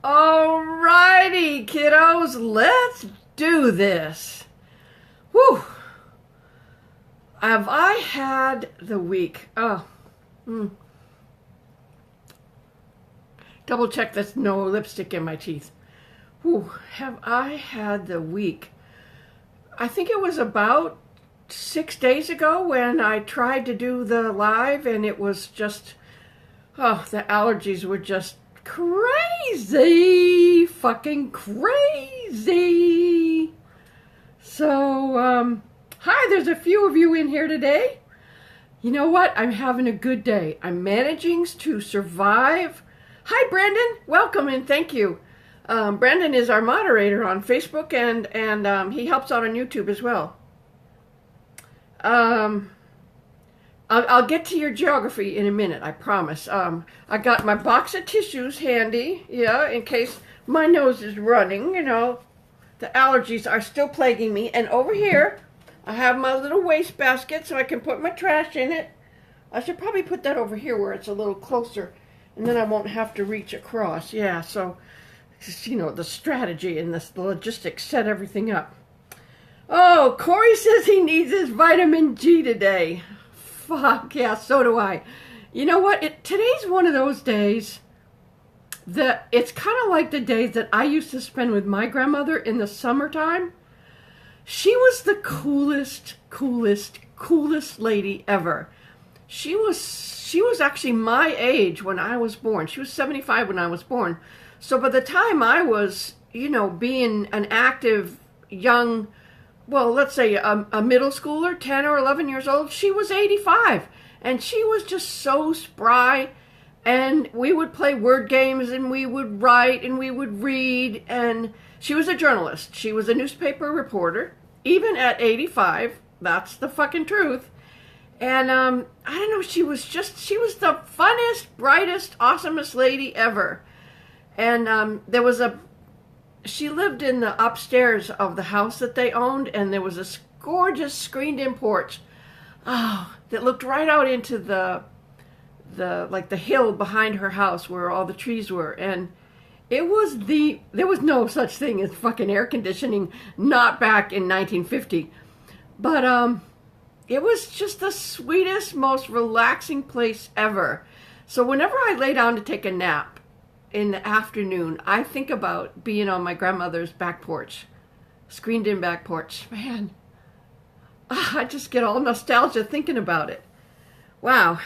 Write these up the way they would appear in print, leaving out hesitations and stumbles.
Alrighty, kiddos, let's do this. Whew. Have I had the week? Double check there's no lipstick in my teeth. Whew. Have I had the week? I think it was about 6 days ago when I tried to do the live, and it was just, the allergies were just crazy, fucking crazy. So, hi, there's a few of you in here today. You know what? I'm having a good day. I'm managing to survive. Hi, Brandon. Welcome and thank you. Brandon is our moderator on Facebook, and he helps out on YouTube as well. I'll get to your geography in a minute, I promise. I got my box of tissues handy, yeah, in case my nose is running, you know. The allergies are still plaguing me. And over here, I have my little wastebasket so I can put my trash in it. I should probably put that over here where it's a little closer, and then I won't have to reach across. Yeah, so, you know, the strategy and the logistics set everything up. Oh, Corey says he needs his vitamin G today. Fuck, yeah, so do I. You know what? Today's one of those days that it's kind of like the days that I used to spend with my grandmother in the summertime. She was the coolest lady ever. She was actually my age when I was born. She was 75 when I was born. So by the time I was, you know, being an active young, well, let's say a middle schooler, 10 or 11 years old, she was 85. And she was just so spry. And we would play word games, and we would write, and we would read. And she was a journalist. She was a newspaper reporter, even at 85. That's the fucking truth. And I don't know, she was the funnest, brightest, awesomest lady ever. And she lived in the upstairs of the house that they owned, and there was this gorgeous screened-in porch, that looked right out into the hill behind her house where all the trees were. And there was no such thing as fucking air conditioning, not back in 1950. But it was just the sweetest, most relaxing place ever. So whenever I lay down to take a nap in the afternoon, I think about being on my grandmother's back porch, screened-in back porch. Man, I just get all nostalgia thinking about it. Wow.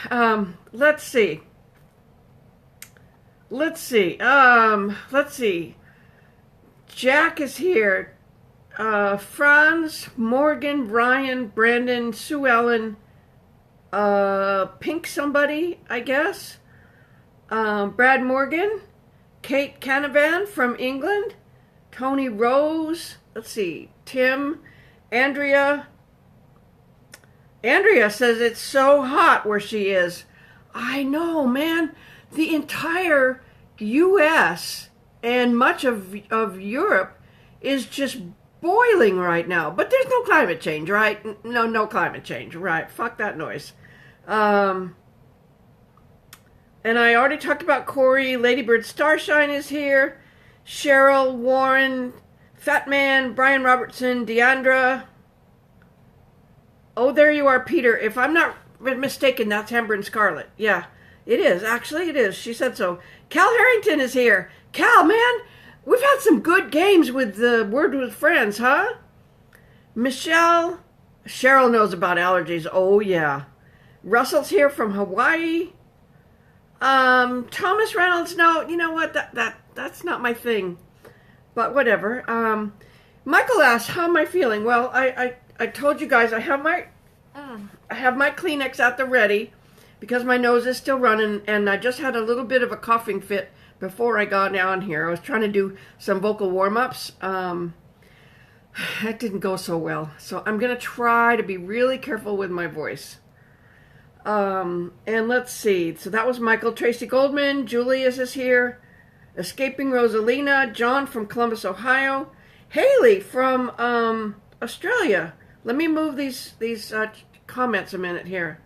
Let's see. Jack is here. Franz, Morgan, Brian, Brandon, Sue Ellen, Pink somebody, I guess. Brad Morgan, Kate Canavan from England, Tony Rose, let's see, Tim, Andrea. Andrea says it's so hot where she is. I know, man. The entire U.S. and much of Europe is just boiling right now. But there's no climate change, right? No climate change, right? Fuck that noise. And I already talked about Corey. Ladybird Starshine is here. Cheryl, Warren, Fat Man, Brian Robertson, Deandra. Oh, there you are, Peter. If I'm not mistaken, that's Amber and Scarlet. Yeah, it is. Actually, it is. She said so. Cal Herrington is here. Cal, man, we've had some good games with the Word with Friends, huh? Michele. Cheryl knows about allergies. Oh, yeah. Russell's here from Hawaii. Thomas Reynolds. No, you know what? That's not my thing. But whatever. Michael asks, how am I feeling? Well, I told you guys I have my Kleenex at the ready because my nose is still running, and I just had a little bit of a coughing fit before I got down here. I was trying to do some vocal warm-ups. That didn't go so well. So I'm going to try to be really careful with my voice. And let's see. So that was Michael. Tracy Goldman. Julius is here. Escaping Rosalina. John from Columbus, Ohio. Haley from Australia. Let me move these comments a minute here.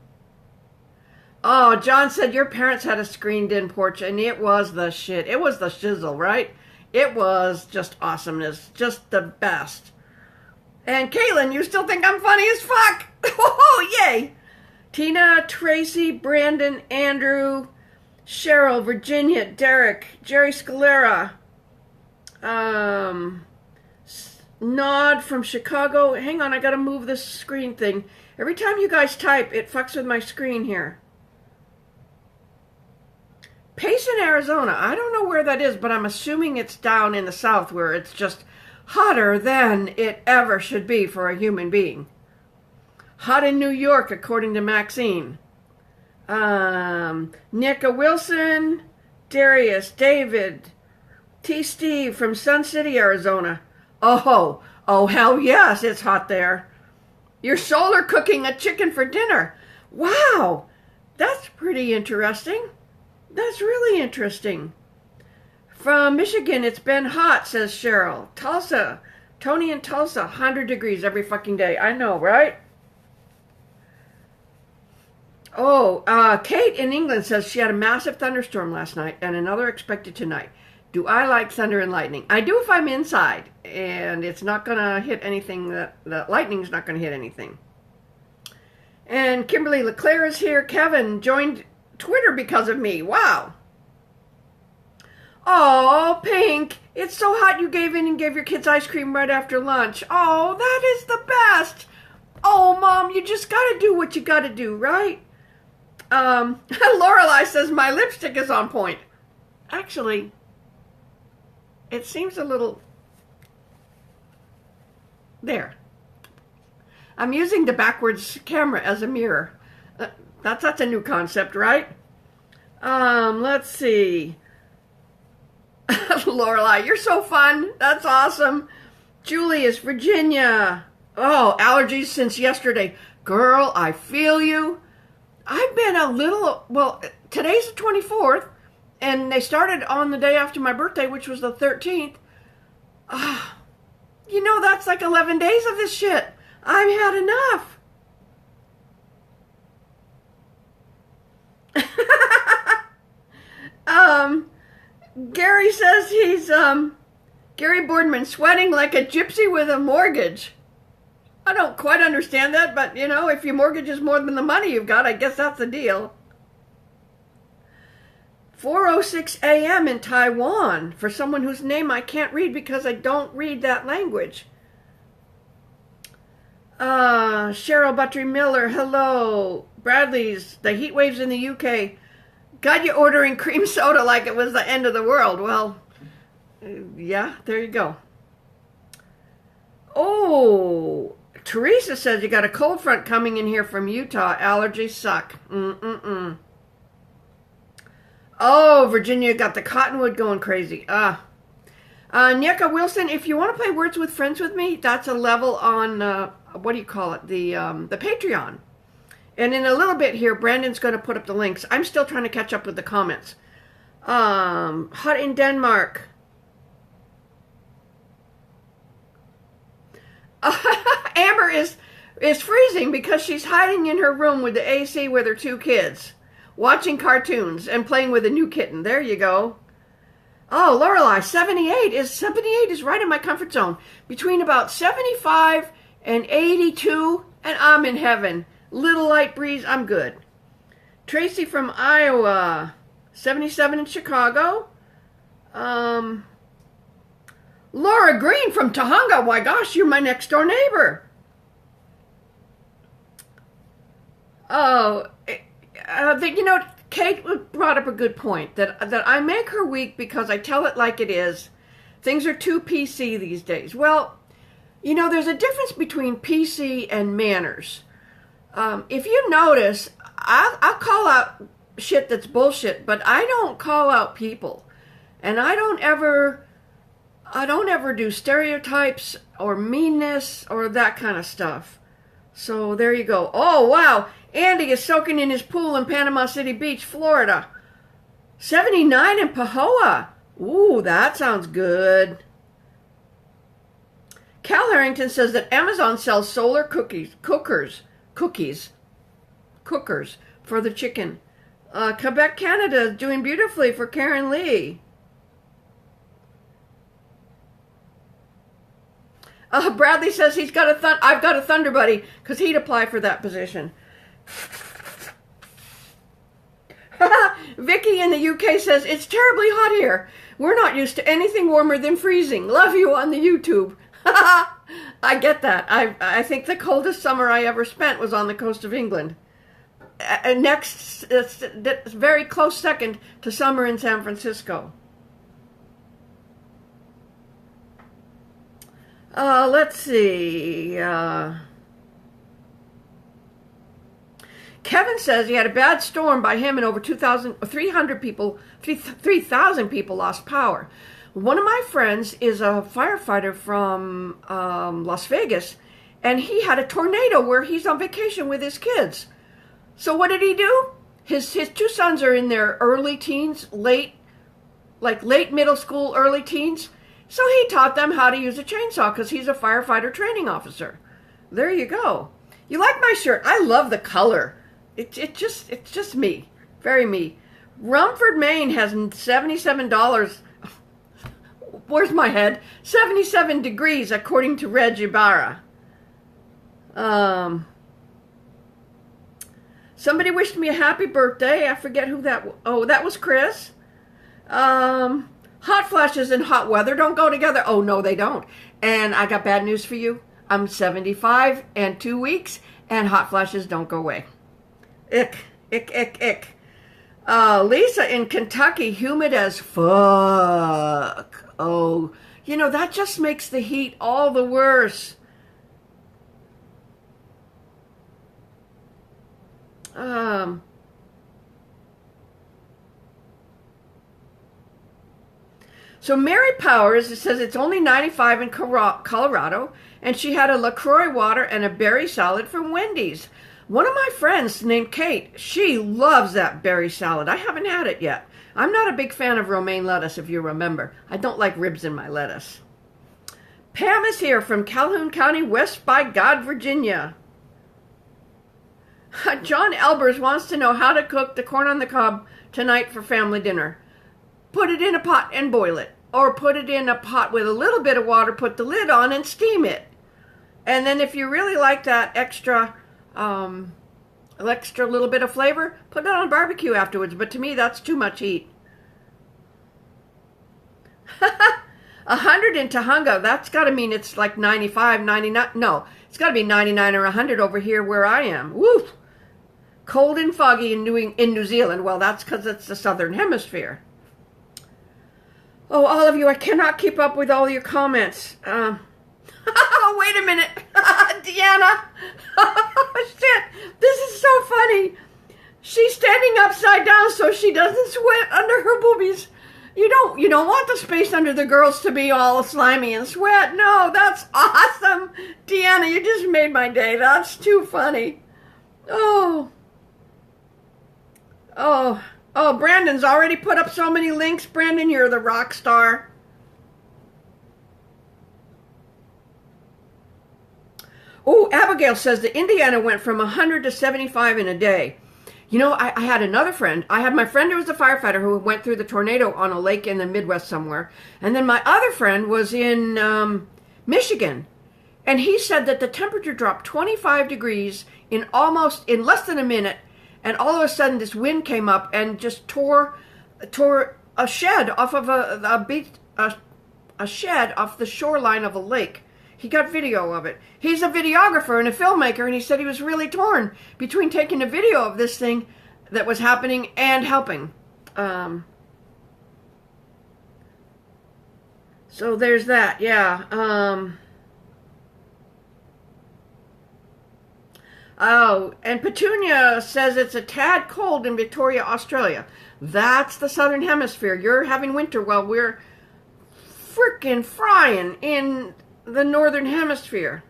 Oh, John said your parents had a screened-in porch, and it was the shit. It was the shizzle, right? It was just awesomeness. Just the best. And Caitlin, you still think I'm funny as fuck? Oh, yay! Tina, Tracy, Brandon, Andrew, Cheryl, Virginia, Derek, Jerry Scalera, Nod from Chicago. Hang on, I gotta move this screen thing. Every time you guys type, it fucks with my screen here. Payson, Arizona. I don't know where that is, but I'm assuming it's down in the south where it's just hotter than it ever should be for a human being. Hot in New York, according to Maxine. Nika Wilson, Darius, David, T. Steve from Sun City, Arizona. Oh, hell yes, it's hot there. You're solar cooking a chicken for dinner. Wow, that's pretty interesting. That's really interesting. From Michigan, it's been hot, says Cheryl. Tulsa, Tony in Tulsa, 100 degrees every fucking day. I know, right? Oh, Kate in England says she had a massive thunderstorm last night and another expected tonight. Do I like thunder and lightning? I do if I'm inside, and it's not going to hit anything, the lightning's not going to hit anything. And Kimberly LeClaire is here. Kevin joined Twitter because of me. Wow. Oh, Pink, it's so hot you gave in and gave your kids ice cream right after lunch. Oh, that is the best. Oh, Mom, you just got to do what you got to do, right? Lorelei says my lipstick is on point. Actually, it seems a little... There. I'm using the backwards camera as a mirror. That's a new concept, right? Let's see. Lorelei, you're so fun. That's awesome. Julius, Virginia. Oh, allergies since yesterday. Girl, I feel you. I've been a little, well, today's the 24th, and they started on the day after my birthday, which was the 13th. You know, that's like 11 days of this shit. I've had enough. Gary says he's, Gary Boardman, sweating like a gypsy with a mortgage. I don't quite understand that, but, you know, if your mortgage is more than the money you've got, I guess that's the deal. 4:06 a.m. in Taiwan for someone whose name I can't read because I don't read that language. Cheryl Buttery Miller, hello. Bradley's, the heat waves in the UK. Got you ordering cream soda like it was the end of the world. Well, yeah, there you go. Oh, Teresa says you got a cold front coming in here from Utah. Allergies suck. Oh, Virginia got the cottonwood going crazy. Nika Wilson, if you want to play Words with Friends with me, that's a level on, what do you call it? The Patreon. And in a little bit here, Brandon's going to put up the links. I'm still trying to catch up with the comments. Hot in Denmark. Amber is freezing because she's hiding in her room with the AC with her two kids, watching cartoons and playing with a new kitten. There you go. Oh, Lorelei, 78 is right in my comfort zone. Between about 75 and 82, and I'm in heaven. Little light breeze, I'm good. Tracy from Iowa, 77 in Chicago. Laura Green from Tahunga. Why gosh, you're my next door neighbor. Oh, you know, Kate brought up a good point, that I make her week because I tell it like it is. Things are too PC these days. Well, you know, there's a difference between PC and manners. If you notice, I'll call out shit that's bullshit, but I don't call out people. And I don't ever do stereotypes or meanness or that kind of stuff. So there you go. Oh, wow. Andy is soaking in his pool in Panama City Beach, Florida. 79 in Pahoa. Ooh, that sounds good. Cal Herrington says that Amazon sells solar cookers for the chicken. Quebec, Canada is doing beautifully for Karen Lee. Bradley says I've got a Thunder Buddy because he'd apply for that position. Vicky in the UK says it's terribly hot here. We're not used to anything warmer than freezing. Love you on the YouTube. I get that. I think the coldest summer I ever spent was on the coast of England. Next, very close second to summer in San Francisco. Let's see. Kevin says he had a bad storm by him and over 3,000 people lost power. One of my friends is a firefighter from Las Vegas, and he had a tornado where he's on vacation with his kids. So what did he do? His two sons are in their early teens, late middle school, early teens. So he taught them how to use a chainsaw because he's a firefighter training officer. There you go. You like my shirt? I love the color. It's just me. Very me. Rumford, Maine has $77. Where's my head? 77 degrees according to Reg Ibarra. Somebody wished me a happy birthday. I forget who that was. Oh, that was Chris. Hot flashes and hot weather don't go together. Oh, no, they don't. And I got bad news for you. I'm 75 and 2 weeks, and hot flashes don't go away. Ick, ick, ick, ick. Lisa in Kentucky, humid as fuck. Oh, that just makes the heat all the worse. So Mary Powers, it says it's only 95 in Colorado, and she had a LaCroix water and a berry salad from Wendy's. One of my friends named Kate, she loves that berry salad. I haven't had it yet. I'm not a big fan of romaine lettuce, if you remember. I don't like ribs in my lettuce. Pam is here from Calhoun County, West by God, Virginia. John Elbers wants to know how to cook the corn on the cob tonight for family dinner. Put it in a pot and boil it. Or put it in a pot with a little bit of water, put the lid on and steam it. And then if you really like that extra little bit of flavor, put it on barbecue afterwards. But to me, that's too much heat. 100 in Tahunga, that's got to mean it's like 95, 99. No, it's got to be 99 or 100 over here where I am. Woo! Cold and foggy in New Zealand. Well, that's because it's the southern hemisphere. Oh, all of you, I cannot keep up with all your comments. Oh, wait a minute. Deanna. Shit. This is so funny. She's standing upside down so she doesn't sweat under her boobies. You don't want the space under the girls to be all slimy and sweat. No, that's awesome. Deanna, you just made my day. That's too funny. Oh, Brandon's already put up so many links. Brandon, you're the rock star. Oh, Abigail says that Indiana went from 100 to 75 in a day. I had another friend. I had my friend who was a firefighter who went through the tornado on a lake in the Midwest somewhere. And then my other friend was in Michigan. And he said that the temperature dropped 25 degrees in less than a minute. And all of a sudden this wind came up and just tore a shed off of a shed off the shoreline of a lake. He got video of it. He's a videographer and a filmmaker, and he said he was really torn between taking a video of this thing that was happening and helping. So there's that, yeah. Oh, and Petunia says it's a tad cold in Victoria, Australia. That's the southern hemisphere. You're having winter while we're freaking frying in the northern hemisphere.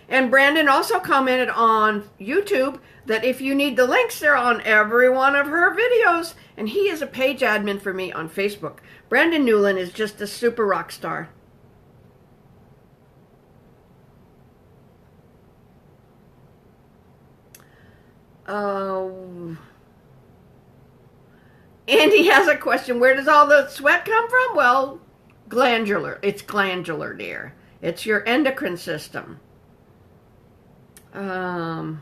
And Brandon also commented on YouTube that if you need the links, they're on every one of her videos. And he is a page admin for me on Facebook. Brandon Newland is just a super rock star. Andy has a question. Where does all the sweat come from? Well, glandular. It's glandular, dear. It's your endocrine system. Lin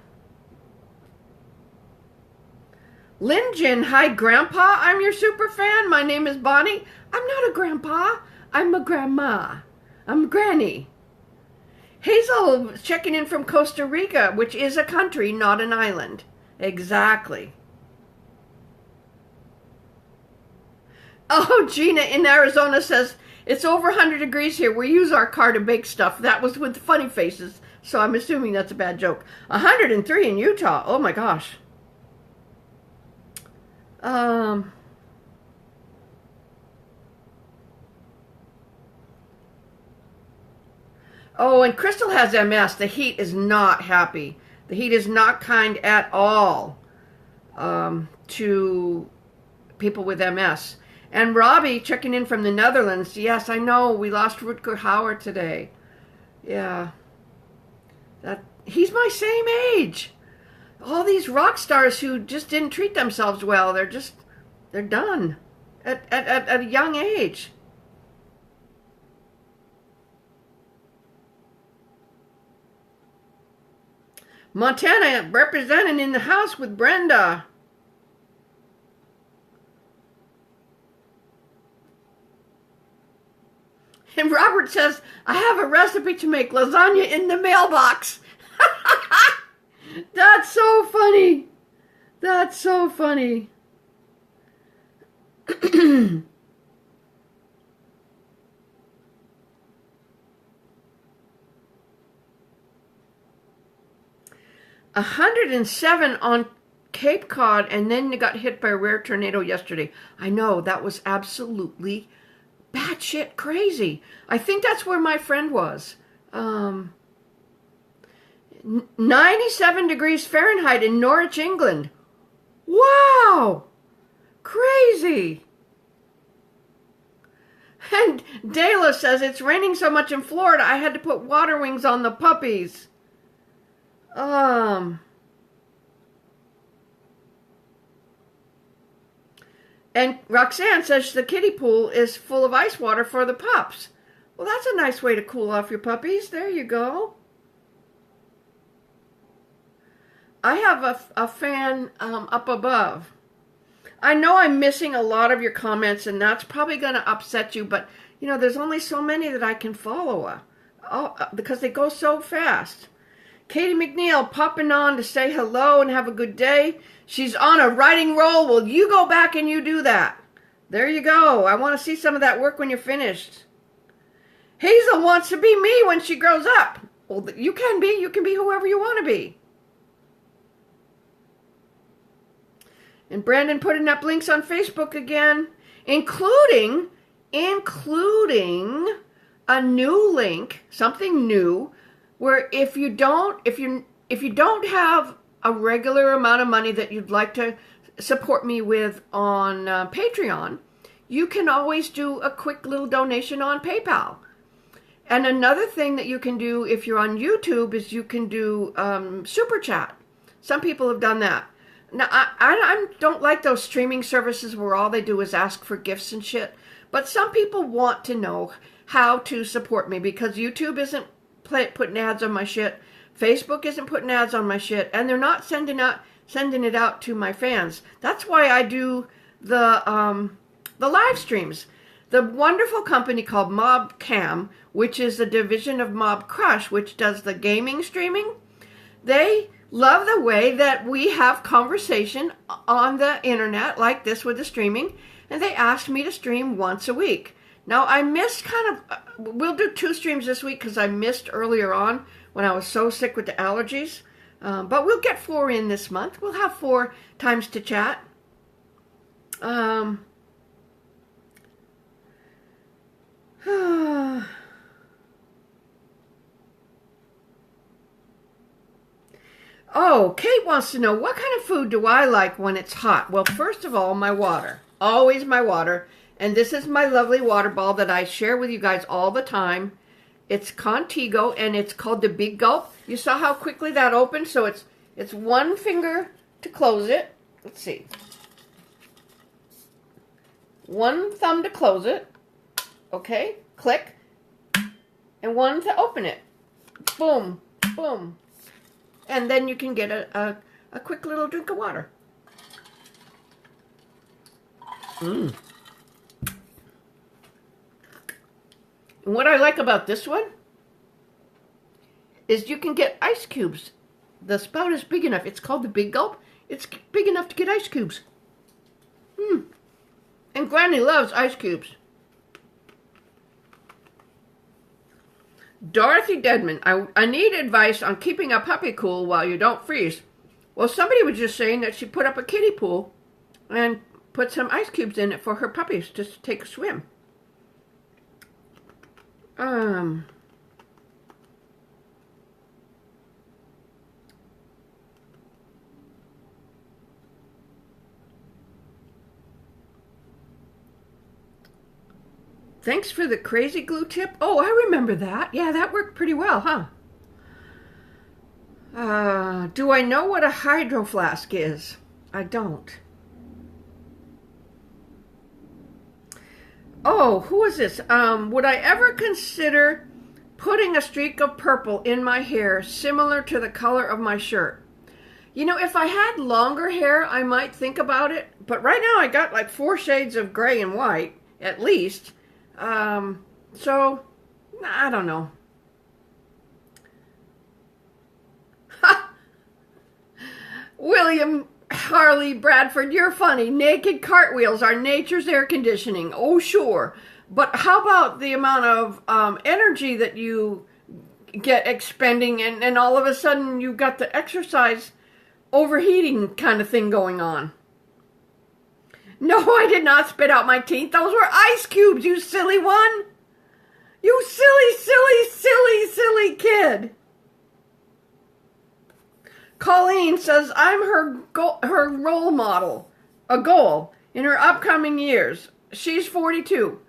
Jin, hi Grandpa. I'm your super fan. My name is Bonnie. I'm not a grandpa. I'm a grandma. I'm Granny. Hazel checking in from Costa Rica, which is a country, not an island. Exactly. Oh, Gina in Arizona says, it's over 100 degrees here. We use our car to bake stuff. That was with funny faces, so I'm assuming that's a bad joke. 103 in Utah. Oh my gosh. Oh, and Crystal has MS. The heat is not happy. The heat is not kind at all to people with MS. And Robbie checking in from the Netherlands. Yes, I know. We lost Rutger Hauer today. Yeah. He's my same age. All these rock stars who just didn't treat themselves well. They're done at a young age. Montana representing in the house with Brenda. And Robert says, I have a recipe to make lasagna in the mailbox. That's so funny. That's so funny. A 107 on Cape Cod, and then you got hit by a rare tornado yesterday. I know, that was absolutely batshit crazy. I think that's where my friend was. 97 degrees Fahrenheit in Norwich, England. Wow! Crazy! And Dela says, it's raining so much in Florida, I had to put water wings on the puppies. And Roxanne says the kiddie pool is full of ice water for the pups. Well, that's a nice way to cool off your puppies. There you go. I have a fan up above. I know I'm missing a lot of your comments, and that's probably going to upset you, but, you know, there's only so many that I can follow because they go so fast. Katie McNeil popping on to say hello and have a good day. She's on a writing roll. Well, you go back and you do that. There you go. I want to see some of that work when you're finished. Hazel wants to be me when she grows up. Well, you can be. You can be whoever you want to be. And Brandon putting up links on Facebook again, including a new link, something new, where if you don't have a regular amount of money that you'd like to support me with on Patreon, you can always do a quick little donation on PayPal. And another thing that you can do if you're on YouTube is you can do Super Chat. Some people have done that. Now, I don't like those streaming services where all they do is ask for gifts and shit. But some people want to know how to support me because YouTube isn't putting ads on my shit. Facebook isn't putting ads on my shit. And they're not sending it out to my fans. That's why I do the live streams. The wonderful company called MobCam, which is a division of Mob Crush, which does the gaming streaming, they love the way that we have conversation on the internet like this with the streaming, and they asked me to stream once a week. Now, I missed we'll do 2 streams this week because I missed earlier on when I was so sick with the allergies, but we'll get 4 in this month. We'll have 4 times to chat. Oh, Kate wants to know, what kind of food do I like when it's hot? Well, first of all, my water. Always my water. And this is my lovely water ball that I share with you guys all the time. It's Contigo, and it's called the Big Gulp. You saw how quickly that opened? So it's one finger to close it. Let's see. one thumb to close it, okay, click, and one to open it. Boom, boom. And then you can get a quick little drink of water. And what I like about this one is you can get ice cubes. The spout is big enough. It's called the Big Gulp. It's big enough to get ice cubes. And Granny loves ice cubes. Dorothy Deadman, I need advice on keeping a puppy cool while you don't freeze. Well, somebody was just saying that she put up a kiddie pool and put some ice cubes in it for her puppies just to take a swim. Thanks for the crazy glue tip. Oh, I remember that. Yeah, that worked pretty well, huh? Do I know what a hydro flask is? I don't. Oh, who is this? Would I ever consider putting a streak of purple in my hair similar to the color of my shirt? You know, if I had longer hair, I might think about it. But right now I got like 4 shades of gray and white, at least. So, I don't know. William Harley Bradford, you're funny. Naked cartwheels are nature's air conditioning. Oh, sure. But how about the amount of energy that you get expending, and all of a sudden you've got the exercise overheating kind of thing going on? No, I did not spit out my teeth. Those were ice cubes, you silly one. You silly, silly, silly, silly kid. Colleen says I'm her role model, a goal in her upcoming years. She's 42.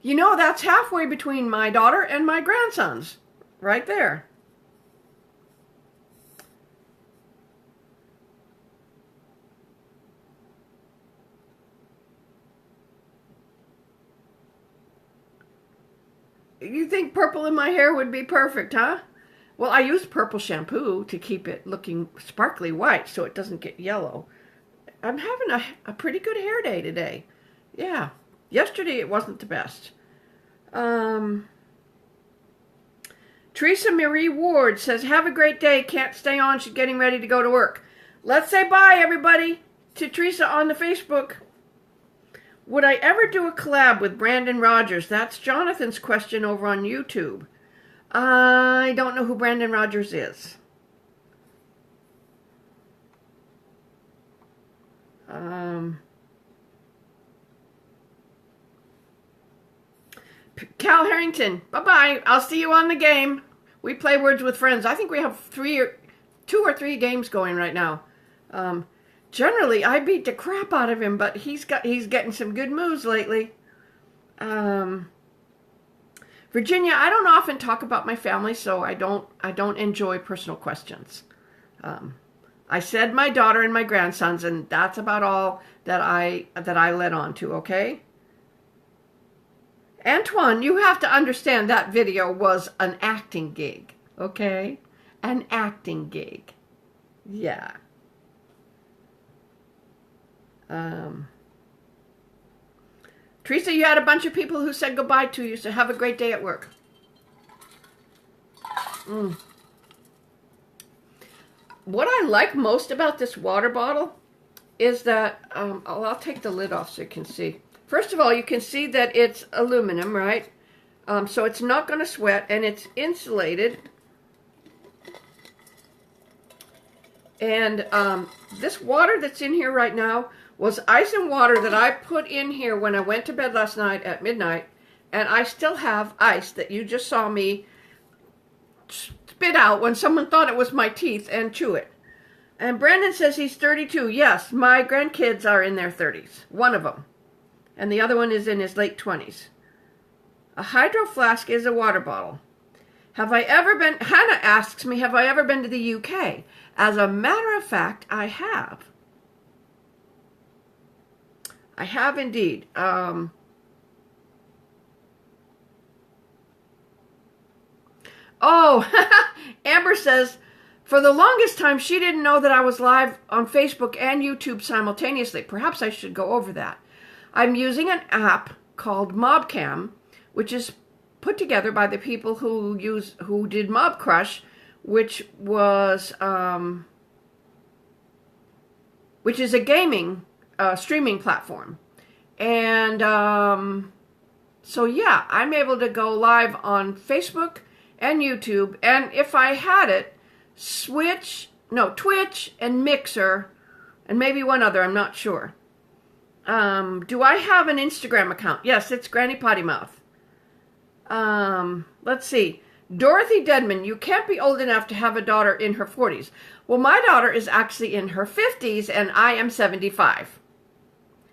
You know, that's halfway between my daughter and my grandsons. Right there. You think purple in my hair would be perfect, huh? Well, I use purple shampoo to keep it looking sparkly white so it doesn't get yellow. I'm having a pretty good hair day today. Yeah. Yesterday it wasn't the best. Teresa Marie Ward says, have a great day. Can't stay on. She's getting ready to go to work. Let's say bye, everybody, to Teresa on the Facebook. Would I ever do a collab with Brandon Rogers? That's Jonathan's question over on YouTube. I don't know who Brandon Rogers is. Cal Herrington, bye-bye. I'll see you on the game. We play Words with Friends. I think we have 2 or 3 games going right now. Generally, I beat the crap out of him, but he's getting some good moves lately. Virginia, I don't often talk about my family, so I don't enjoy personal questions. I said my daughter and my grandsons, and that's about all that I led on to, okay? Antoine, you have to understand that video was an acting gig, okay? An acting gig. Yeah. Teresa, you had a bunch of people who said goodbye to you, so have a great day at work. What I like most about this water bottle is that, I'll take the lid off so you can see. First of all, you can see that it's aluminum, right? So it's not going to sweat, and it's insulated. And this water that's in here right now was ice and water that I put in here when I went to bed last night at midnight, and I still have ice that you just saw me spit out when someone thought it was my teeth and chew it. And Brandon says he's 32. Yes, my grandkids are in their 30s. One of them. And the other one is in his late 20s. A hydro flask is a water bottle. Have I ever been, Hannah asks me, have I ever been to the UK? As a matter of fact, I have. I have indeed. Oh, Amber says, for the longest time, she didn't know that I was live on Facebook and YouTube simultaneously. Perhaps I should go over that. I'm using an app called MobCam, which is put together by the people who did Mob Crush, which is a gaming streaming platform. And so yeah, I'm able to go live on Facebook and YouTube, and if I had it, Twitch and Mixer, and maybe one other, I'm not sure. Do I have an Instagram account? Yes, it's GrannyPottyMouth. Let's see. Dorothy Dedman, you can't be old enough to have a daughter in her 40s. Well, my daughter is actually in her 50s, and I am 75.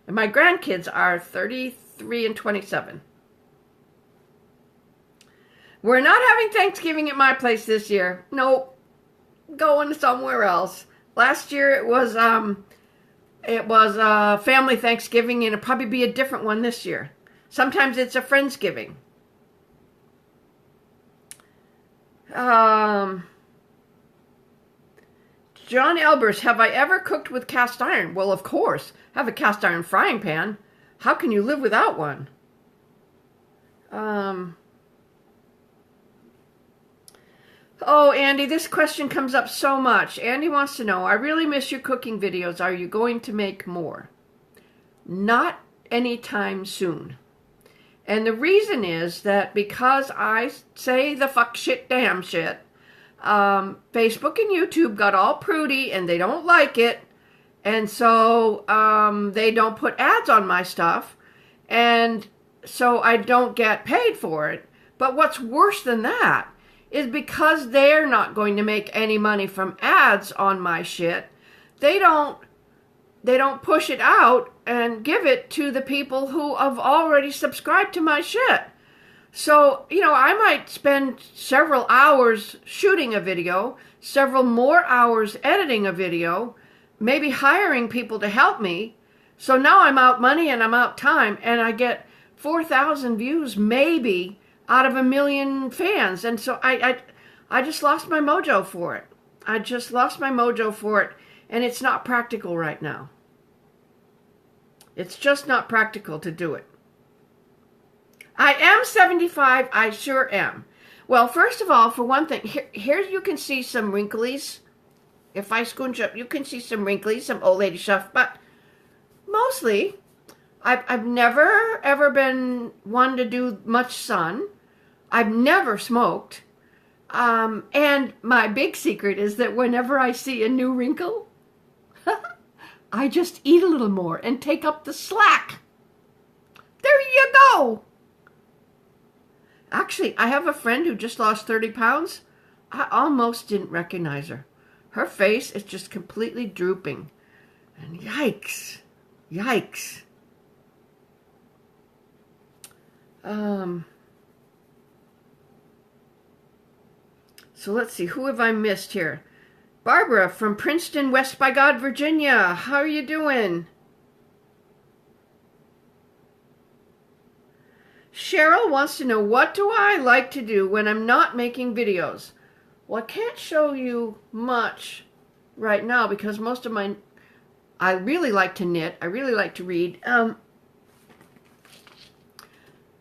And my grandkids are 33 and 27. We're not having Thanksgiving at my place this year. Nope. Going somewhere else. Last year it was family Thanksgiving, and it'll probably be a different one this year. Sometimes it's a Friendsgiving. John Elbers, have I ever cooked with cast iron? Well, of course. I have a cast iron frying pan. How can you live without one? Oh, Andy, this question comes up so much. Andy wants to know, I really miss your cooking videos. Are you going to make more? Not anytime soon. And the reason is that because I say the fuck shit damn shit, Facebook and YouTube got all prudy and they don't like it. And so they don't put ads on my stuff. And so I don't get paid for it. But what's worse than that is because they're not going to make any money from ads on my shit, they don't push it out and give it to the people who have already subscribed to my shit. So, I might spend several hours shooting a video, several more hours editing a video, maybe hiring people to help me. So now I'm out money and I'm out time, and I get 4,000 views maybe out of 1 million fans. And so I just lost my mojo for it. I just lost my mojo for it, and it's not practical right now. It's just not practical to do it. I am 75, I sure am. Well, first of all, for one thing, here you can see some wrinklies. If I scrunch up, you can see some wrinklies, some old lady stuff, but mostly, I've never, ever been one to do much sun. I've never smoked. And my big secret is that whenever I see a new wrinkle, I just eat a little more and take up the slack. There you go. Actually, I have a friend who just lost 30 pounds. I almost didn't recognize her. Her face is just completely drooping. And yikes. Yikes. So let's see, who have I missed here? Barbara from Princeton, West by God, Virginia. How are you doing? Cheryl wants to know, what do I like to do when I'm not making videos? Well, I can't show you much right now because most of my... I really like to knit. I really like to read.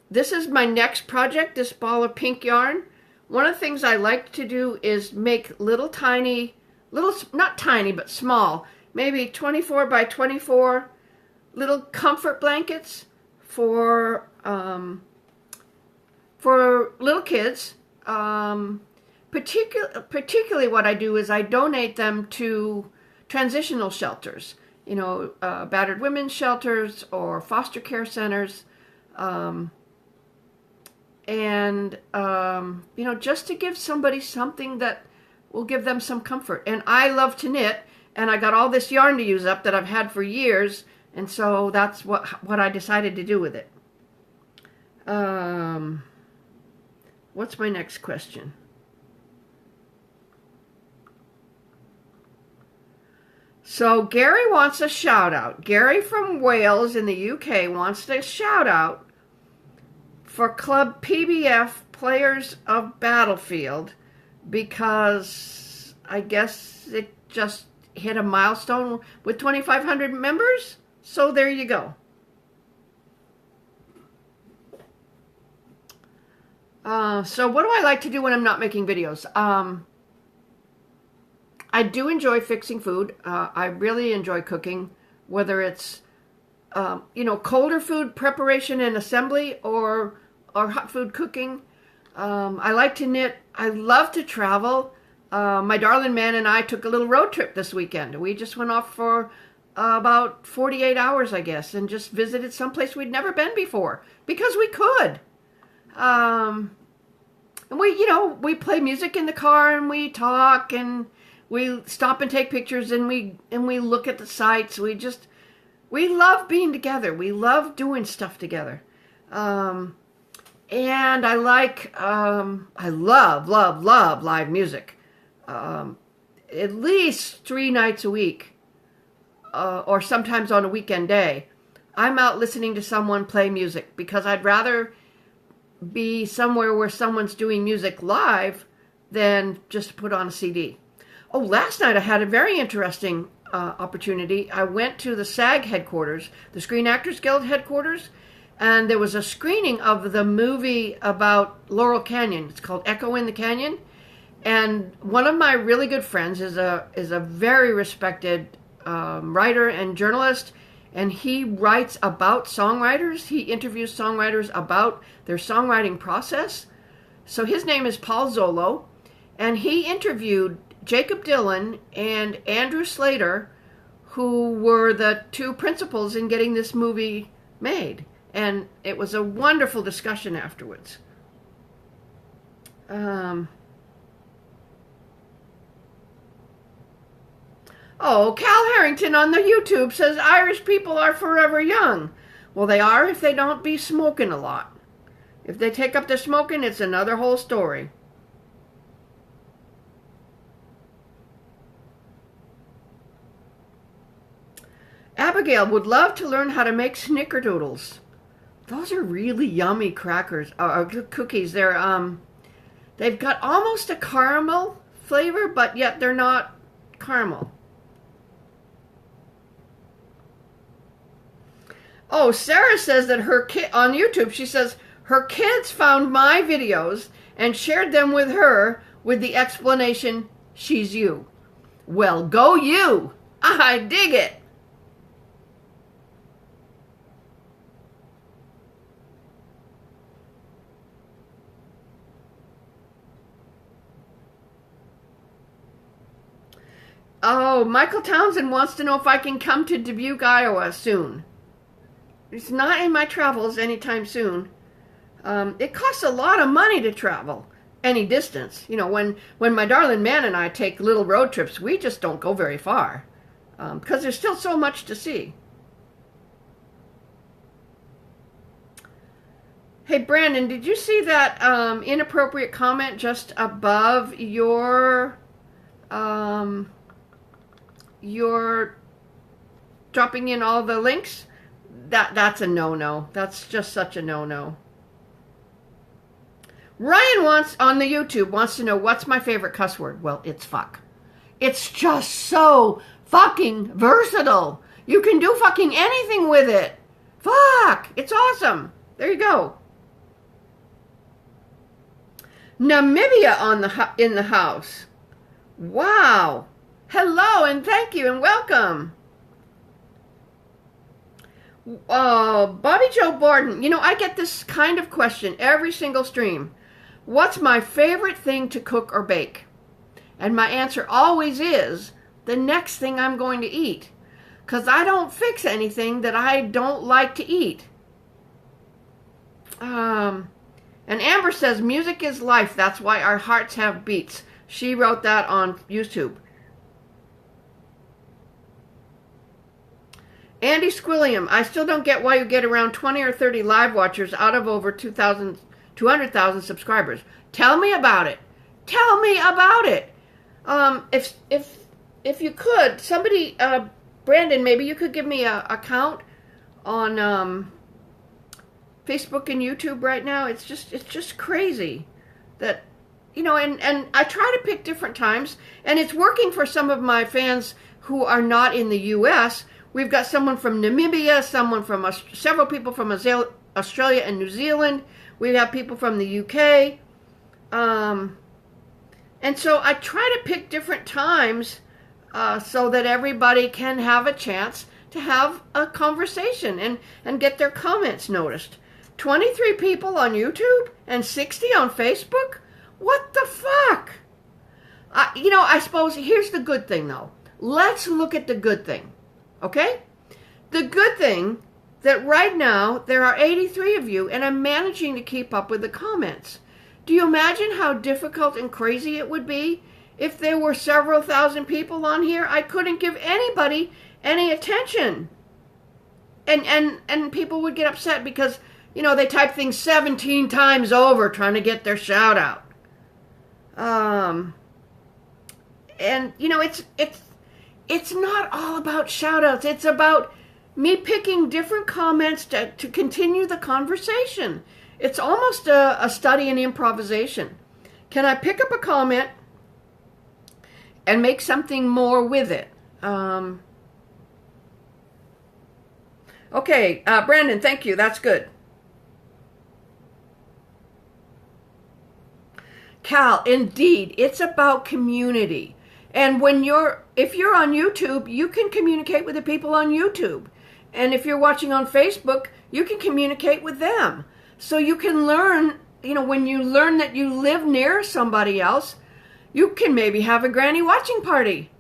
This is my next project, this ball of pink yarn. One of the things I like to do is make little tiny, not tiny, but small, maybe 24 by 24 little comfort blankets for little kids. Particularly what I do is I donate them to transitional shelters, battered women's shelters or foster care centers. Just to give somebody something that will give them some comfort. And I love to knit, and I got all this yarn to use up that I've had for years, and so that's what I decided to do with it. What's my next question? So Gary wants a shout out. Gary from Wales in the UK wants to shout out for Club PBF Players of Battlefield because I guess it just hit a milestone with 2,500 members. So there you go. So what do I like to do when I'm not making videos? I do enjoy fixing food. I really enjoy cooking, whether it's, colder food preparation and assembly or hot food cooking. I like to knit. I love to travel. My darling man and I took a little road trip this weekend. We just went off for about 48 hours, I guess, and just visited someplace we'd never been before because we could. And we play music in the car and we talk and we stop and take pictures and we look at the sights. We love being together. We love doing stuff together. And I love live music. At least 3 nights a week, or sometimes on a weekend day, I'm out listening to someone play music because I'd rather be somewhere where someone's doing music live than just put on a CD. Oh, last night I had a very interesting opportunity. I went to the SAG headquarters, the Screen Actors Guild headquarters, and there was a screening of the movie about Laurel Canyon. It's called Echo in the Canyon. And one of my really good friends is a very respected writer and journalist, and he writes about songwriters. He interviews songwriters about their songwriting process. So his name is Paul Zollo, and he interviewed Jacob Dylan and Andrew Slater, who were the 2 principals in getting this movie made. And it was a wonderful discussion afterwards. Oh, Cal Herrington on the YouTube says Irish people are forever young. Well, they are if they don't be smoking a lot. If they take up the smoking, it's another whole story. Abigail would love to learn how to make snickerdoodles. Those are really yummy crackers, cookies. They've got almost a caramel flavor, but yet they're not caramel. Oh, Sarah says that her kid on YouTube, she says her kids found my videos and shared them with her with the explanation, she's you. Well, go you. I dig it. Oh, Michael Townsend wants to know if I can come to Dubuque, Iowa soon. It's not in my travels anytime soon. It costs a lot of money to travel any distance. You know, when my darling man and I take little road trips, we just don't go very far because there's still so much to see. Hey, Brandon, did you see that inappropriate comment just above your dropping in all the links? That's a no-no. That's just such a no-no. Ryan on the YouTube wants to know what's my favorite cuss word. Well, it's fuck. It's just so fucking versatile. You can do fucking anything with it. Fuck. It's awesome. There you go. Namibia in the house. Wow. Hello and thank you and welcome. Bobby Joe Borden. You know, I get this kind of question every single stream. What's my favorite thing to cook or bake? And my answer always is the next thing I'm going to eat. Because I don't fix anything that I don't like to eat. And Amber says, music is life. That's why our hearts have beats. She wrote that on YouTube. Andy Squilliam, I still don't get why you get around 20 or 30 live watchers out of over 200,000 subscribers. Tell me about it. Tell me about it. if you could, somebody, Brandon, maybe you could give me a account on Facebook and YouTube right now. It's just crazy that, you know, and I try to pick different times, and it's working for some of my fans who are not in the U.S. We've got someone from Namibia, someone from several people from Australia and New Zealand. We have people from the UK. And so I try to pick different times so that everybody can have a chance to have a conversation and get their comments noticed. 23 people on YouTube and 60 on Facebook? What the fuck? You know, I suppose here's the good thing, though. Let's look at the good thing, okay? The good thing that right now there are 83 of you, and I'm managing to keep up with the comments. Do you imagine how difficult and crazy it would be if there were several thousand people on here? I couldn't give anybody any attention. And people would get upset because, you know, they type things 17 times over trying to get their shout out. And, you know, it's not all about shout outs. It's about me picking different comments to continue the conversation. It's almost a study in improvisation. Can I pick up a comment and make something more with it? Okay, Brandon, thank you. That's good. Cal, indeed, it's about community. And if you're on YouTube, you can communicate with the people on YouTube. And if you're watching on Facebook, you can communicate with them. So you can learn, you know, when you learn that you live near somebody else, you can maybe have a granny watching party.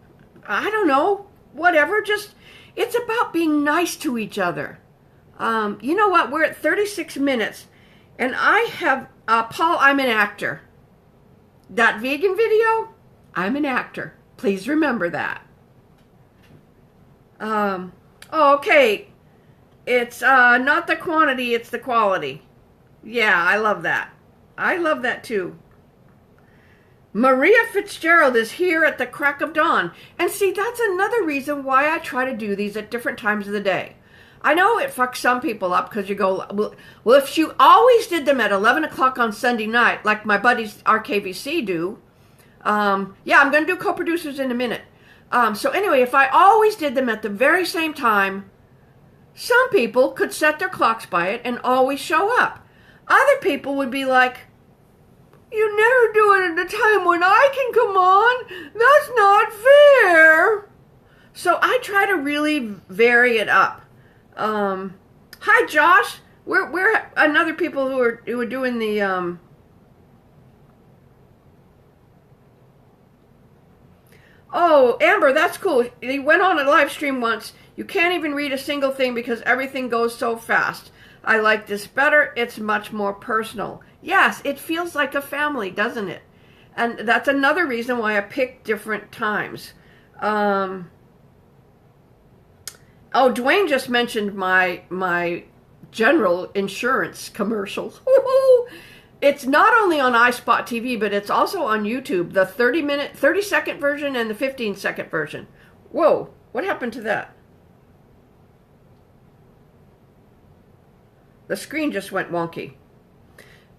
I don't know, whatever. Just, it's about being nice to each other. You know what? We're at 36 minutes. And I have, Paul, I'm an actor. That vegan video, I'm an actor. Please remember that. Okay. It's not the quantity, it's the quality. Yeah, I love that. I love that too. Maria Fitzgerald is here at the crack of dawn. And see, that's another reason why I try to do these at different times of the day. I know it fucks some people up because you go, well, if you always did them at 11 o'clock on Sunday night, like my buddies RKVC do, yeah, I'm going to do co-producers in a minute. So anyway, if I always did them at the very same time, some people could set their clocks by it and always show up. Other people would be like, you never do it at the time when I can come on. That's not fair. So I try to really vary it up. Hi, Josh. We're another people who are doing the Oh, Amber, that's cool. He went on a live stream once. You can't even read a single thing because everything goes so fast. I like this better. It's much more personal. Yes, it feels like a family, doesn't it? And that's another reason why I pick different times. Oh, Dwayne just mentioned my general insurance commercial. It's not only on iSpot TV, but it's also on YouTube. The 30-second version and the 15-second version. Whoa, what happened to that? The screen just went wonky.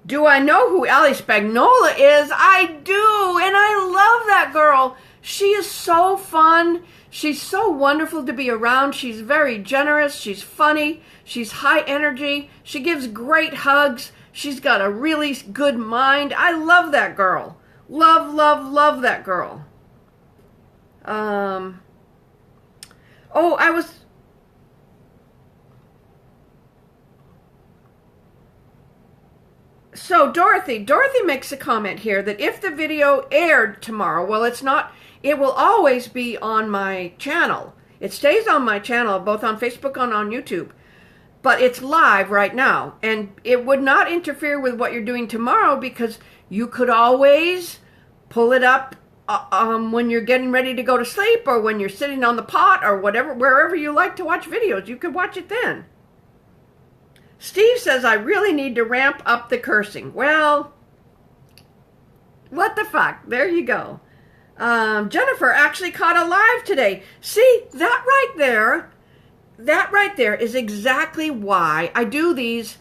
Do I know who Ali Spagnola is? I do, and I love that girl. She is so fun. She's so wonderful to be around. She's very generous. She's funny. She's high energy. She gives great hugs. She's got a really good mind. I love that girl. Love, love, love that girl. Oh, I was... So Dorothy makes a comment here that if the video aired tomorrow, well, it's not, it will always be on my channel. It stays on my channel, both on Facebook and on YouTube. But it's live right now, and it would not interfere with what you're doing tomorrow because you could always pull it up when you're getting ready to go to sleep or when you're sitting on the pot or whatever, wherever you like to watch videos. You could watch it then. Steve says, I really need to ramp up the cursing. Well, what the fuck? There you go. Jennifer actually caught a live today. See, that right there is exactly why I do these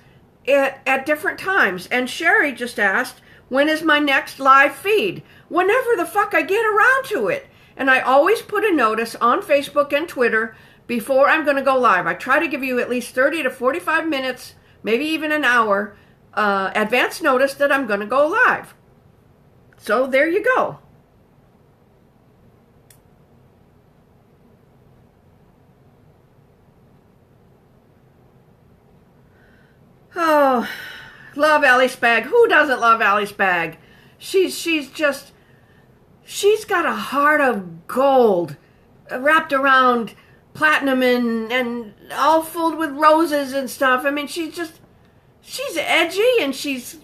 at different times. And Sherry just asked, when is my next live feed? Whenever the fuck I get around to it. And I always put a notice on Facebook and Twitter before I'm going to go live. I try to give you at least 30 to 45 minutes, maybe even an hour, advance notice that I'm going to go live. So there you go. Oh, love Allie Spag. Who doesn't love Allie Spag? She's got a heart of gold wrapped around platinum and all filled with roses and stuff. I mean, she's edgy and she's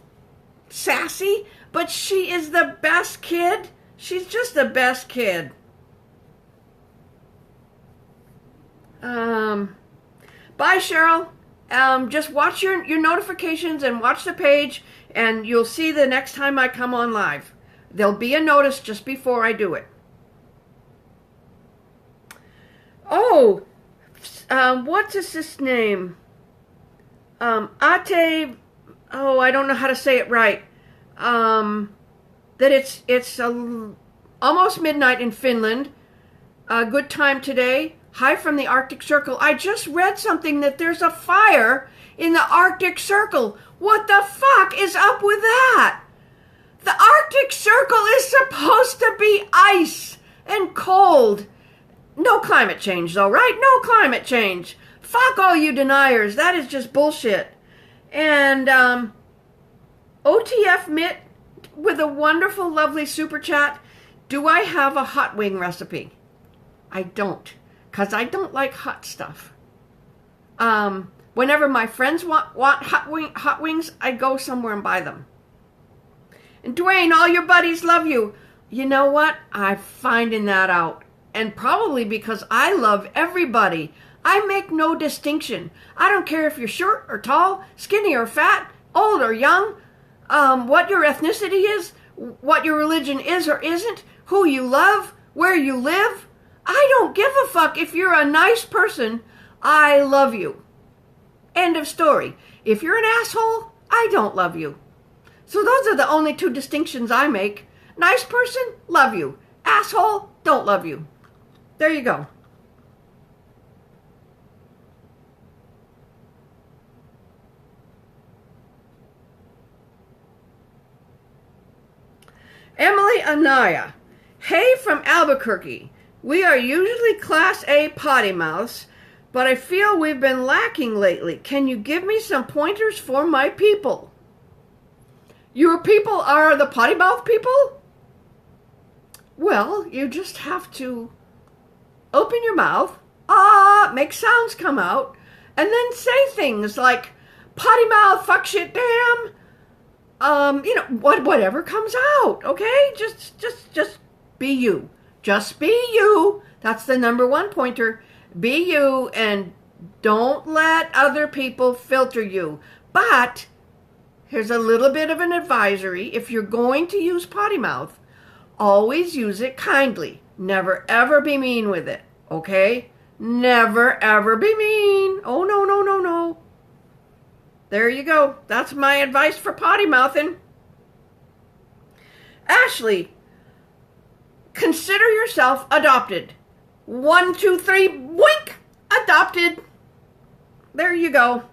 sassy, but she is the best kid. She's just the best kid. Bye, Cheryl. Just watch your notifications and watch the page, and you'll see the next time I come on live. There'll be a notice just before I do it. Oh, what is this name? Ate, oh, I don't know how to say it right. That it's almost midnight in Finland. A good time today. Hi from the Arctic Circle. I just read something that there's a fire in the Arctic Circle. What the fuck is up with that? The Arctic Circle is supposed to be ice and cold. No climate change though, right? No climate change. Fuck all you deniers. That is just bullshit. And OTF Mitt with a wonderful, lovely super chat. Do I have a hot wing recipe? I don't. Because I don't like hot stuff. Whenever my friends want hot wings, I go somewhere and buy them. And Dwayne, all your buddies love you. You know what? I'm finding that out. And probably because I love everybody. I make no distinction. I don't care if you're short or tall, skinny or fat, old or young, what your ethnicity is, what your religion is or isn't, who you love, where you live. I don't give a fuck if you're a nice person. I love you. End of story. If you're an asshole, I don't love you. So those are the only two distinctions I make. Nice person, love you. Asshole, don't love you. There you go. Emily Anaya. Hey from Albuquerque. We are usually Class A potty mouths, but I feel we've been lacking lately. Can you give me some pointers for my people? Your people are the potty mouth people? Well, you just have to open your mouth, make sounds come out, and then say things like potty mouth, fuck shit, damn, whatever comes out, okay? Just be you. Just be you. That's the number one pointer. Be you and don't let other people filter you. But here's a little bit of an advisory. If you're going to use potty mouth, always use it kindly. Never ever be mean with it. Okay? Never ever be mean. Oh, no, no, no, no. There you go. That's my advice for potty mouthing. Ashley. Consider yourself adopted. 1, 2, 3, wink! Adopted. There you go.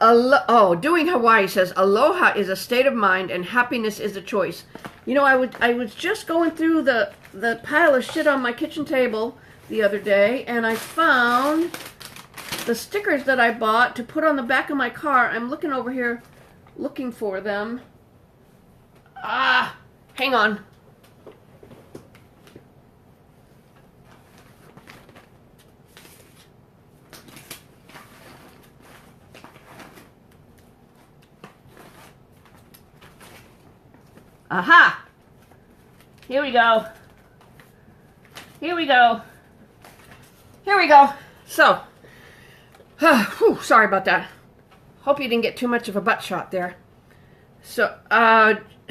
Doing Hawaii says, aloha is a state of mind and happiness is a choice. You know, I was just going through the pile of shit on my kitchen table the other day, and I found the stickers that I bought to put on the back of my car. I'm looking over here, looking for them. Hang on. Aha! Here we go. Here we go. Here we go. So, sorry about that. Hope you didn't get too much of a butt shot there. So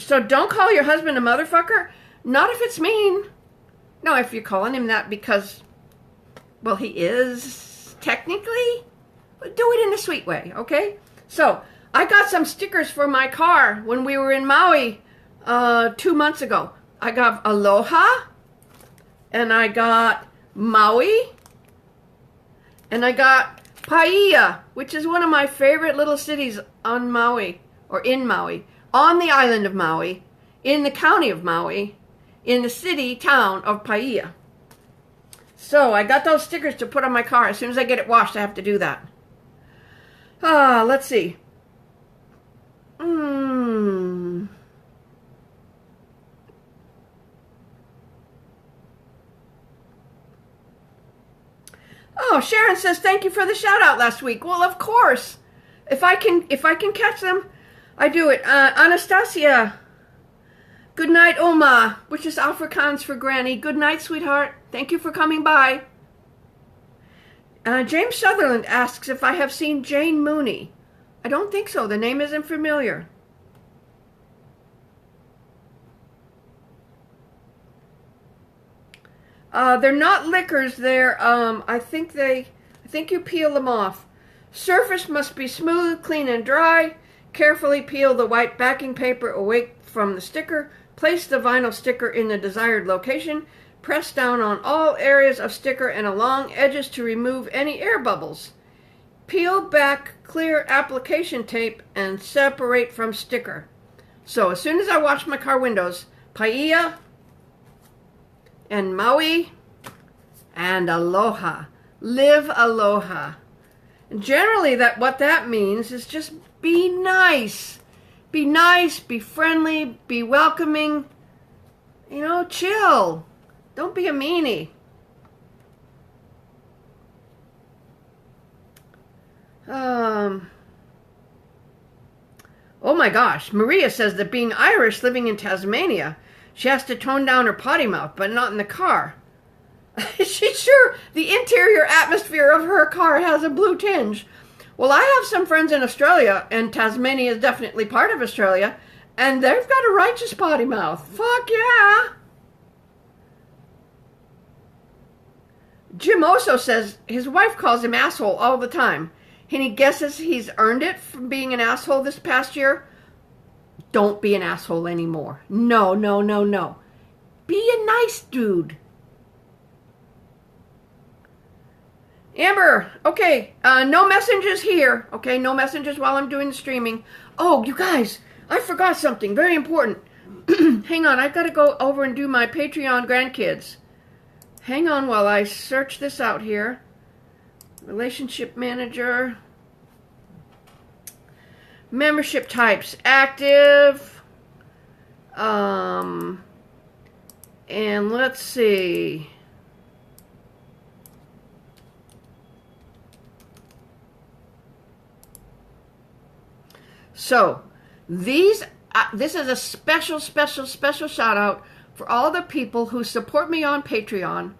don't call your husband a motherfucker. Not if it's mean. No, if you're calling him that because, well, he is technically. But do it in a sweet way, okay? So I got some stickers for my car when we were in Maui 2 months ago. I got Aloha, and I got Maui, and I got Paia, which is one of my favorite little cities on Maui, or in Maui, on the island of Maui, in the county of Maui, in the city, town of Paia. So I got those stickers to put on my car. As soon as I get it washed, I have to do that. Let's see. Oh, Sharon says thank you for the shout out last week. Well, of course. If I can catch them, I do it. Anastasia. Good night, Oma, which is Afrikaans for Granny. Good night, sweetheart. Thank you for coming by. James Sutherland asks if I have seen Jane Mooney. I don't think so. The name isn't familiar. They're not liquors. They're I think you peel them off. Surface must be smooth, clean, and dry. Carefully peel the white backing paper away from the sticker. Place the vinyl sticker in the desired location. Press down on all areas of sticker and along edges to remove any air bubbles. Peel back clear application tape and separate from sticker. So as soon as I wash my car windows, Paia and Maui and Aloha. Live Aloha. And generally what that means is just be nice. Be nice, be friendly, be welcoming. You know, chill. Don't be a meanie. Oh my gosh, Maria says that being Irish living in Tasmania, she has to tone down her potty mouth, but not in the car. She's sure the interior atmosphere of her car has a blue tinge. Well, I have some friends in Australia, and Tasmania is definitely part of Australia, and they've got a righteous potty mouth. Fuck yeah! Jim also says his wife calls him asshole all the time, and he guesses he's earned it from being an asshole this past year. Don't be an asshole anymore. No, no, no, no. Be a nice dude. Amber, okay, no messages here. Okay, no messages while I'm doing the streaming. Oh, you guys, I forgot something very important. Hang on, I've got to go over and do my Patreon grandkids. Hang on while I search this out here. Relationship manager. Membership types, active. And let's see. So, this is a special shout out for all the people who support me on Patreon.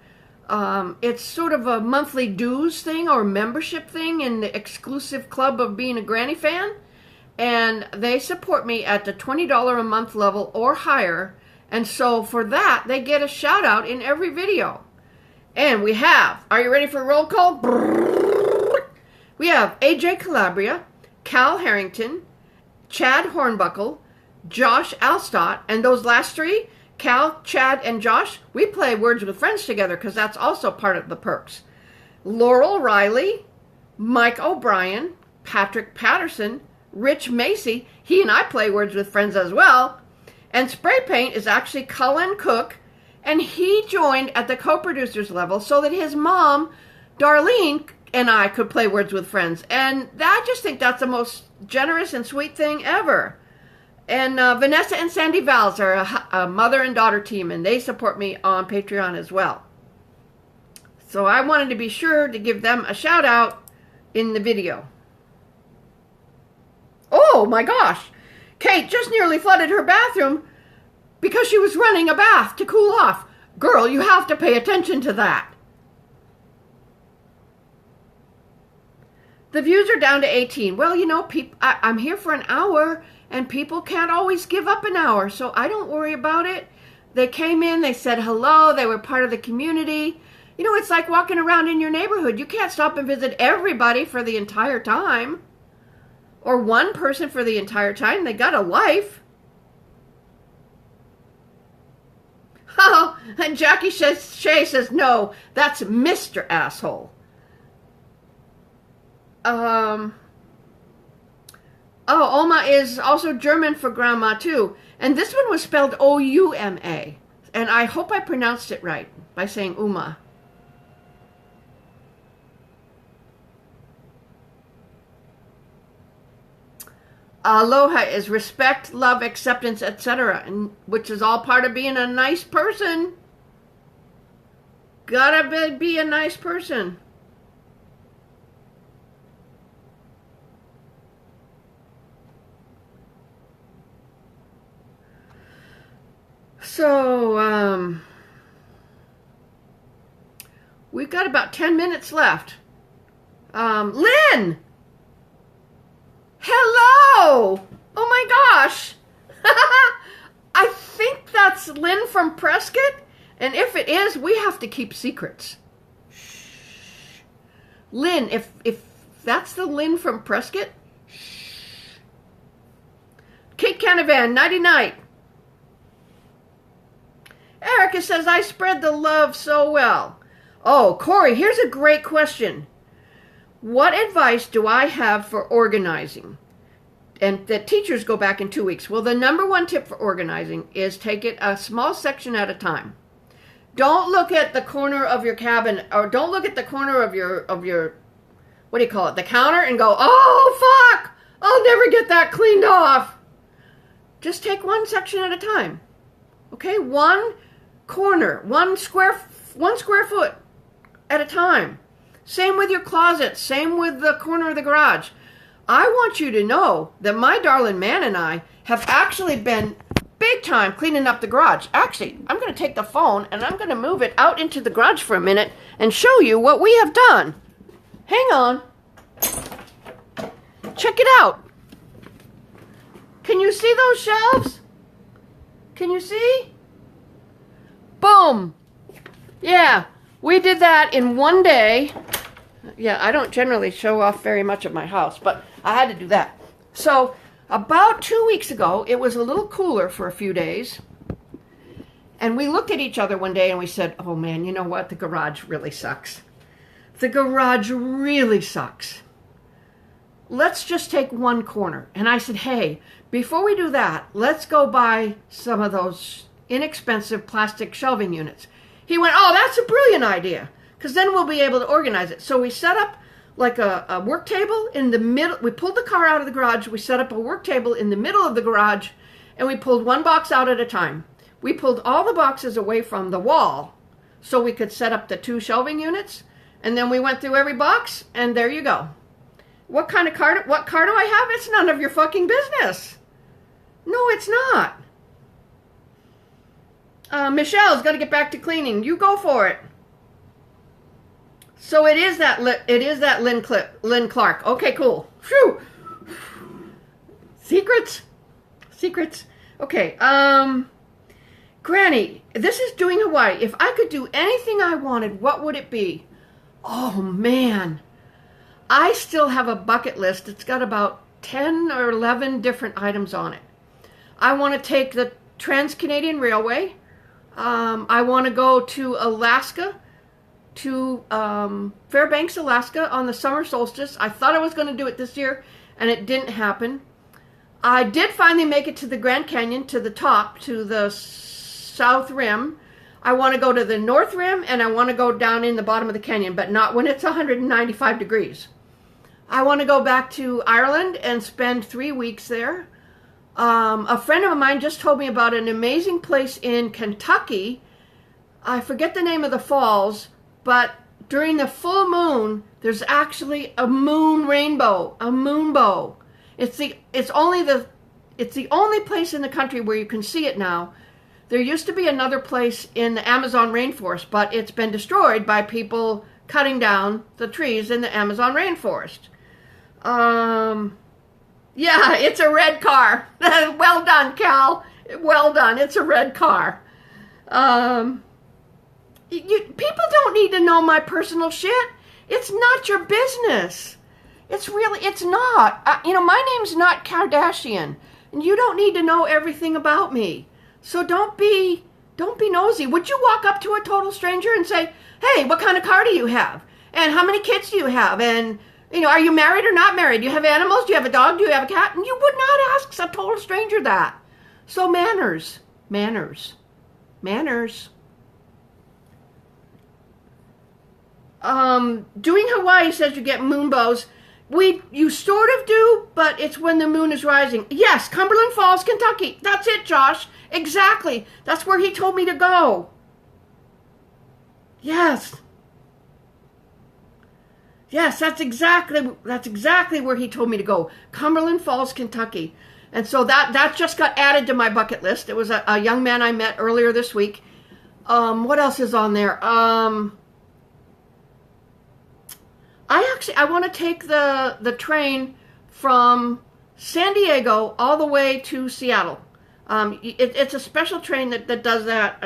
It's sort of a monthly dues thing or membership thing in the exclusive club of being a Granny fan. And they support me at the $20 a month level or higher. And so for that, they get a shout out in every video. And we have, are you ready for a roll call? We have AJ Calabria, Cal Herrington, Chad Hornbuckle, Josh Alstott, and those last three, Cal, Chad, and Josh, we play Words with Friends together because that's also part of the perks. Laurel Riley, Mike O'Brien, Patrick Patterson, Rich Macy, he and I play Words with Friends as well. And Spray Paint is actually Cullen Cook, and he joined at the co-producers level so that his mom, Darline, and I could play Words with Friends. And I just think that's the most generous and sweet thing ever. And Vanessa and Sandy Valls are a mother and daughter team, and they support me on Patreon as well. So I wanted to be sure to give them a shout out in the video. Oh my gosh! Kate just nearly flooded her bathroom because she was running a bath to cool off. Girl, you have to pay attention to that. The views are down to 18. Well, you know, I'm here for an hour, and people can't always give up an hour, so I don't worry about it. They came in, they said hello, they were part of the community. You know, it's like walking around in your neighborhood. You can't stop and visit everybody for the entire time. Or one person for the entire time. They got a life. Oh, and Jackie Shea says, no, that's Mr. Asshole. Oh, Oma is also German for grandma, too. And this one was spelled O-U-M-A. And I hope I pronounced it right by saying Uma. Aloha is respect, love, acceptance, etc., and which is all part of being a nice person. Gotta be a nice person. So, we've got about 10 minutes left. Lynn! Hello! Oh my gosh! I think that's Lynn from Prescott, and if it is, we have to keep secrets. Shh. Lynn, if that's the Lynn from Prescott, shh. Kate Canavan, nighty night. Erica says, I spread the love so well. Oh, Corey, here's a great question. What advice do I have for organizing? And the teachers go back in 2 weeks. Well, the number one tip for organizing is take it a small section at a time. Don't look at the corner of your cabin, or don't look at the corner of your, what do you call it, the counter, and go, oh, fuck, I'll never get that cleaned off. Just take one section at a time. Okay, one corner, one square foot at a time. Same with your closet, same with the corner of the garage. I want you to know that my darling man and I have actually been big time cleaning up the garage. Actually, I'm going to take the phone and I'm going to move it out into the garage for a minute and show you what we have done. Hang on. Check it out. Can you see those shelves? Can you see? Boom. Yeah, we did that in one day. Yeah, I don't generally show off very much of my house, but I had to do that. So about 2 weeks ago, it was a little cooler for a few days. And we looked at each other one day and we said, oh man, you know what? The garage really sucks. The garage really sucks. Let's just take one corner. And I said, hey, before we do that, let's go buy some of those inexpensive plastic shelving units. He went, oh, that's a brilliant idea, because then we'll be able to organize it. So we set up like a work table in the middle. We pulled the car out of the garage. We set up a work table in the middle of the garage, and we pulled one box out at a time. We pulled all the boxes away from the wall so we could set up the 2 shelving units, and then we went through every box, and there you go. What car do I have? It's none of your fucking business. No, it's not. Michelle's got to get back to cleaning. You go for it. So it is that Lynn Clark. Okay, cool. Phew. Secrets. Okay. Granny, this is Doing Hawaii. If I could do anything I wanted, what would it be? Oh man, I still have a bucket list. It's got about 10 or 11 different items on it. I want to take the Trans-Canadian Railway. I want to go to Alaska, to Fairbanks, Alaska on the summer solstice. I thought I was going to do it this year, and it didn't happen. I did finally make it to the Grand Canyon, to the top, to the south rim. I want to go to the north rim, and I want to go down in the bottom of the canyon, but not when it's 195 degrees. I want to go back to Ireland and spend 3 weeks there. A friend of mine just told me about an amazing place in Kentucky. I forget the name of the falls, but during the full moon, there's actually a moon rainbow, a moonbow. It's the only place in the country where you can see it now. There used to be another place in the Amazon rainforest, but it's been destroyed by people cutting down the trees in the Amazon rainforest. Yeah, it's a red car. Well done, Cal. Well done. It's a red car. People don't need to know my personal shit. It's not your business. It's not. My name's not Kardashian, and you don't need to know everything about me. So don't be nosy. Would you walk up to a total stranger and say, "Hey, what kind of car do you have? And how many kids do you have? And are you married or not married? Do you have animals? Do you have a dog? Do you have a cat?" And you would not ask a total stranger that. So manners. Doing Hawaii says you get moonbows. You sort of do, but it's when the moon is rising. Yes, Cumberland Falls, Kentucky. That's it, Josh. Exactly. That's where he told me to go. Yes. Yes, that's exactly where he told me to go. Cumberland Falls, Kentucky. And so that just got added to my bucket list. It was a young man I met earlier this week. What else is on there? I want to take the train from San Diego all the way to Seattle. It's a special train that does that.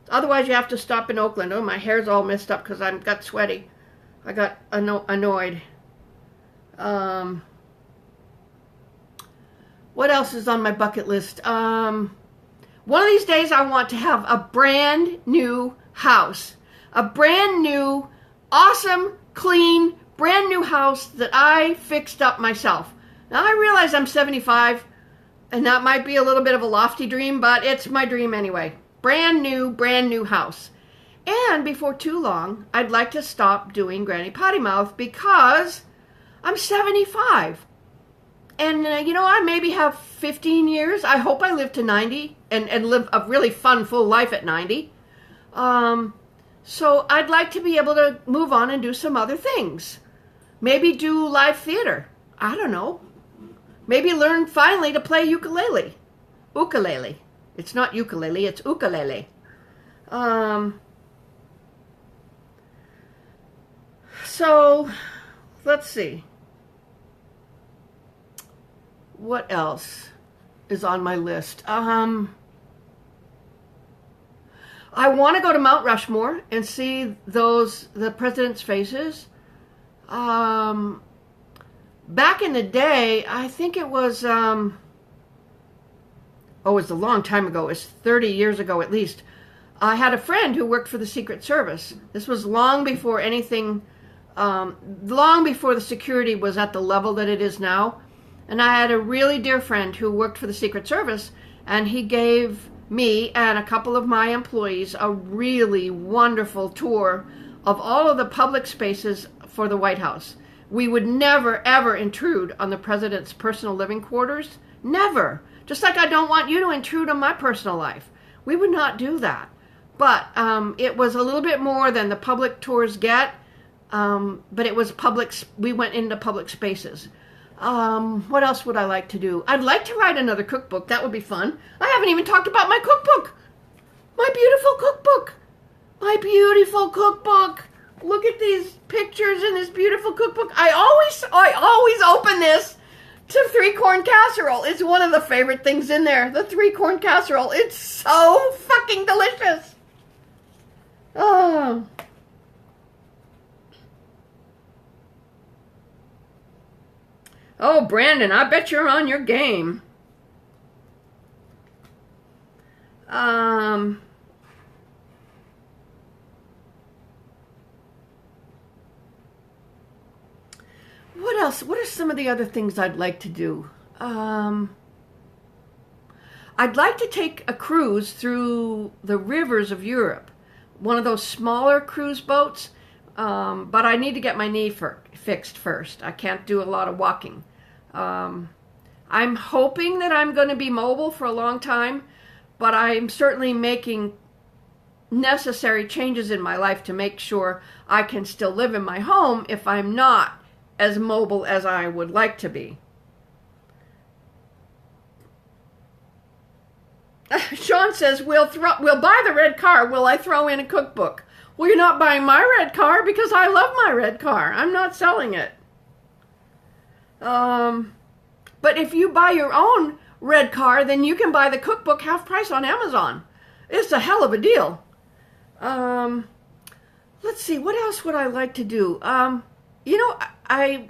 Otherwise, you have to stop in Oakland. Oh, my hair's all messed up because I got sweaty. I got annoyed. What else is on my bucket list? One of these days, I want to have a brand new house. A brand new, awesome, clean, brand new house that I fixed up myself. Now, I realize I'm 75, and that might be a little bit of a lofty dream, but it's my dream anyway. Brand new house. And before too long, I'd like to stop doing GrannyPottyMouth because I'm 75. And, I maybe have 15 years. I hope I live to 90 and live a really fun, full life at 90. So I'd like to be able to move on and do some other things. Maybe do live theater. I don't know. Maybe learn finally to play ukulele. Ukulele. It's not ukulele, it's ukulele. So, let's see. What else is on my list? I want to go to Mount Rushmore and see the president's faces. Back in the day, I think it was, it was a long time ago. It was 30 years ago at least. I had a friend who worked for the Secret Service. This was long before anything, long before the security was at the level that it is now. And I had a really dear friend who worked for the Secret Service, and he gave me and a couple of my employees a really wonderful tour of all of the public spaces for the White House. We would never, ever intrude on the president's personal living quarters. Never. Just like I don't want you to intrude on my personal life. We would not do that. But it was a little bit more than the public tours get, but it was public. We went into public spaces. What else would I like to do? I'd like to write another cookbook. That would be fun. I haven't even talked about my cookbook. My beautiful cookbook. My beautiful cookbook. Look at these pictures in this beautiful cookbook. I always open this to 3-corn casserole. It's one of the favorite things in there. The 3-corn casserole. It's so fucking delicious. Oh. Oh, Brandon, I bet you're on your game. What else? What are some of the other things I'd like to do? I'd like to take a cruise through the rivers of Europe. One of those smaller cruise boats. But I need to get my knee fixed first. I can't do a lot of walking. I'm hoping that I'm going to be mobile for a long time, but I'm certainly making necessary changes in my life to make sure I can still live in my home if I'm not as mobile as I would like to be. Sean says, we'll buy the red car. Will I throw in a cookbook? Well, you're not buying my red car because I love my red car. I'm not selling it. But if you buy your own red car, then you can buy the cookbook half price on Amazon. It's a hell of a deal. Let's see, what else would I like to do? You know, I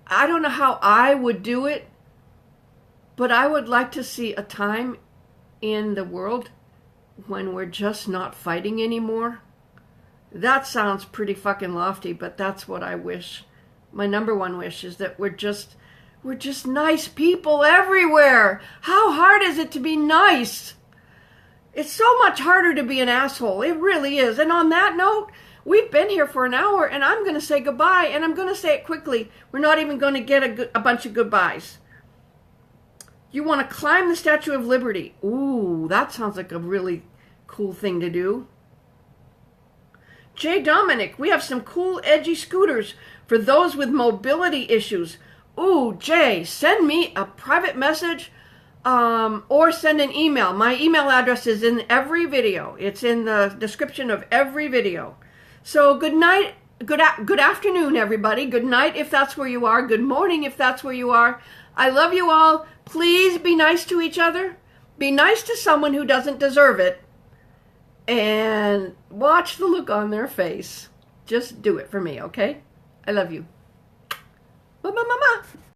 don't know how I would do it, but I would like to see a time in the world when we're just not fighting anymore. That sounds pretty fucking lofty, but that's what I wish. My number one wish is that we're just nice people everywhere. How hard is it to be nice? It's so much harder to be an asshole. It really is. And on that note, we've been here for an hour, and I'm going to say goodbye, and I'm going to say it quickly. We're not even going to get a bunch of goodbyes. You want to climb the Statue of Liberty. Ooh, that sounds like a really cool thing to do. Jay Dominic, we have some cool edgy scooters for those with mobility issues. Ooh, Jay, send me a private message or send an email. My email address is in every video. It's in the description of every video. So good night, good afternoon, everybody. Good night if that's where you are. Good morning if that's where you are. I love you all. Please be nice to each other. Be nice to someone who doesn't deserve it. And watch the look on their face. Just do it for me, okay? I love you. Bye-bye, mama.